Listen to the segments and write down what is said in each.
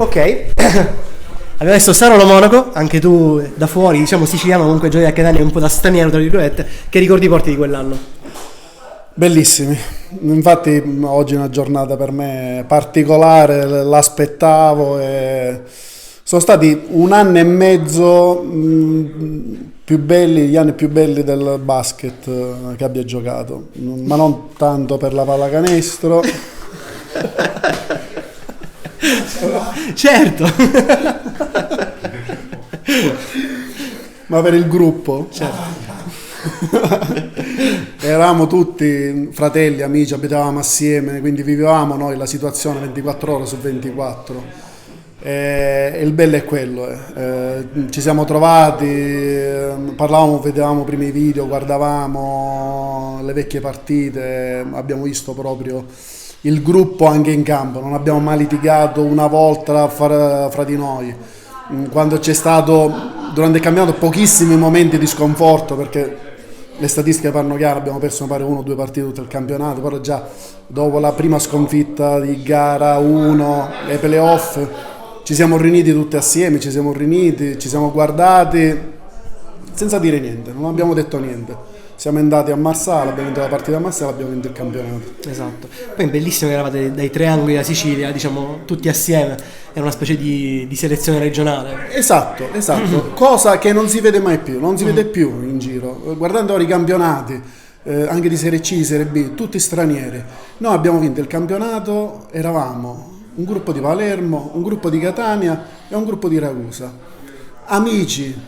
Ok. Abbiamo visto Sarolo Monaco, anche tu da fuori, diciamo siciliano, comunque giochi a Catania un po' da straniero, tra virgolette. Che ricordi porti di quell'anno? Bellissimi, infatti oggi è una giornata per me particolare, l'aspettavo e sono stati un anno e mezzo più belli, gli anni più belli del basket che abbia giocato, ma non tanto per la pallacanestro. Certo. Ma per il gruppo. Certo. Eravamo tutti fratelli, amici, abitavamo assieme, quindi vivevamo noi la situazione 24 ore su 24. E il bello è quello. Ci siamo trovati, parlavamo, vedevamo prima i video, guardavamo le vecchie partite, abbiamo visto proprio il gruppo anche in campo, non abbiamo mai litigato una volta fra di noi. Quando c'è stato durante il campionato pochissimi momenti di sconforto, perché le statistiche parlano chiaro, abbiamo perso mi pare 1 o 2 partite tutto il campionato, però già dopo la prima sconfitta di gara 1 e playoff ci siamo riuniti tutti assieme, ci siamo guardati senza dire niente, non abbiamo detto niente. Siamo andati a Marsala, abbiamo vinto la partita a Marsala, abbiamo vinto il campionato. Esatto. Poi è bellissimo che eravate dai tre angoli della Sicilia, diciamo, tutti assieme. Era una specie di selezione regionale. Esatto, cosa che non si vede mai più, non si vede più in giro. Guardando ora i campionati, anche di Serie C, di Serie B, tutti stranieri. Noi abbiamo vinto il campionato, eravamo un gruppo di Palermo, un gruppo di Catania e un gruppo di Ragusa. Amici,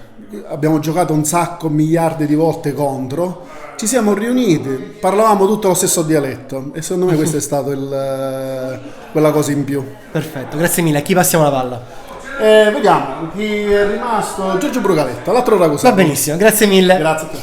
abbiamo giocato un sacco, miliardi di volte contro, ci siamo riuniti, parlavamo tutto lo stesso dialetto e secondo me questo è stato quella cosa in più. Perfetto, grazie mille. A chi passiamo la palla? Vediamo chi è rimasto. Giorgio Brugaletto, l'altro Ragusano. Va benissimo, grazie mille. Grazie a te.